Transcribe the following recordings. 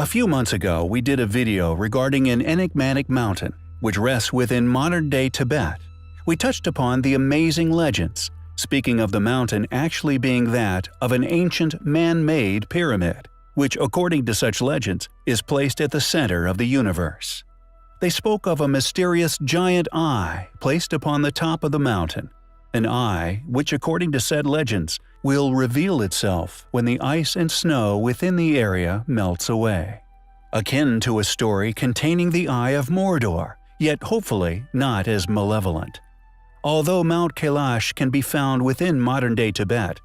A few months ago, we did a video regarding an enigmatic mountain, which rests within modern-day Tibet. We touched upon the amazing legends, speaking of the mountain actually being that of an ancient man-made pyramid, which, according to such legends, is placed at the center of the universe. They spoke of a mysterious giant eye placed upon the top of the mountain, an eye which, according to said legends, will reveal itself when the ice and snow within the area melts away. Akin to a story containing the Eye of Mordor, yet hopefully not as malevolent. Although Mount Kailash can be found within modern-day Tibet,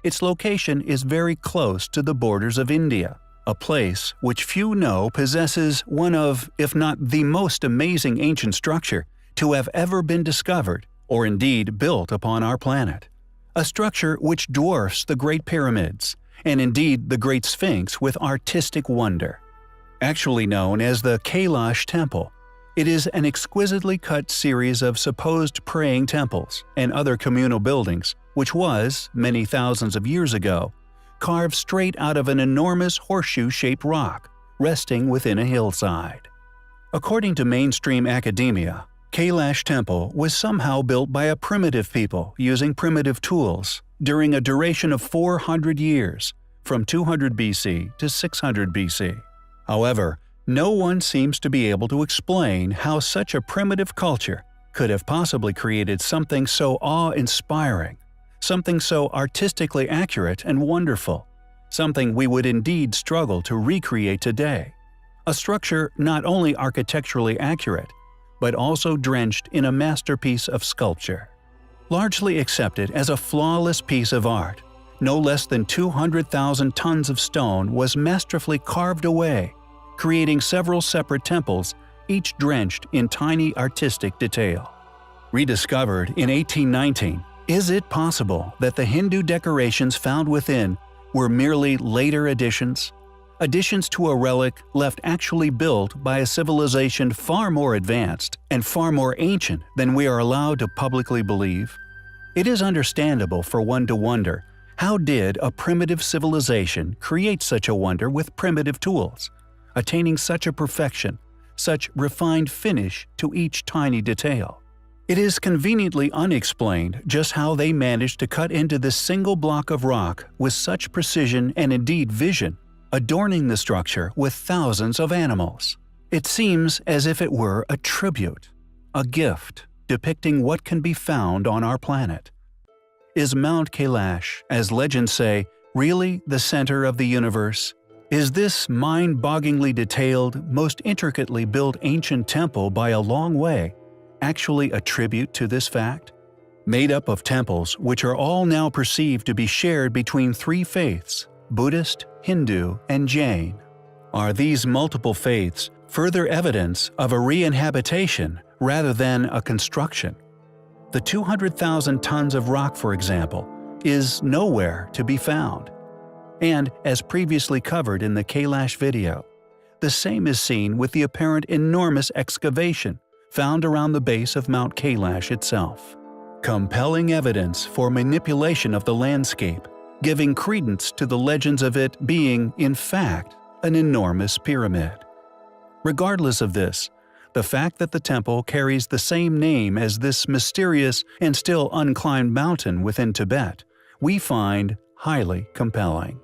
its location is very close to the borders of India, a place which few know possesses one of, if not the most amazing ancient structure to have ever been discovered or indeed built upon our planet. A structure which dwarfs the Great Pyramids, and indeed the Great Sphinx with artistic wonder. Actually known as the Kailash Temple, it is an exquisitely cut series of supposed praying temples and other communal buildings which was, many thousands of years ago, carved straight out of an enormous horseshoe-shaped rock resting within a hillside. According to mainstream academia, Kailash Temple was somehow built by a primitive people using primitive tools during a duration of 400 years, from 200 BC to 600 BC. However, no one seems to be able to explain how such a primitive culture could have possibly created something so awe-inspiring, something so artistically accurate and wonderful, something we would indeed struggle to recreate today. A structure not only architecturally accurate, but also drenched in a masterpiece of sculpture. Largely accepted as a flawless piece of art, no less than 200,000 tons of stone was masterfully carved away, creating several separate temples, each drenched in tiny artistic detail. Rediscovered in 1819, is it possible that the Hindu decorations found within were merely later additions? Additions to a relic left actually built by a civilization far more advanced and far more ancient than we are allowed to publicly believe? It is understandable for one to wonder, how did a primitive civilization create such a wonder with primitive tools, attaining such a perfection, such refined finish to each tiny detail? It is conveniently unexplained just how they managed to cut into this single block of rock with such precision and indeed vision, adorning the structure with thousands of animals. It seems as if it were a tribute, a gift, depicting what can be found on our planet. Is Mount Kailash, as legends say, really the center of the universe? Is this mind-bogglingly detailed, most intricately built ancient temple by a long way actually a tribute to this fact? Made up of temples which are all now perceived to be shared between three faiths, Buddhist, Hindu, and Jain. Are these multiple faiths further evidence of a re-inhabitation rather than a construction? The 200,000 tons of rock, for example, is nowhere to be found. And, as previously covered in the Kailash video, the same is seen with the apparent enormous excavation found around the base of Mount Kailash itself. Compelling evidence for manipulation of the landscape, giving credence to the legends of it being, in fact, an enormous pyramid. Regardless of this, the fact that the temple carries the same name as this mysterious and still unclimbed mountain within Tibet, we find highly compelling.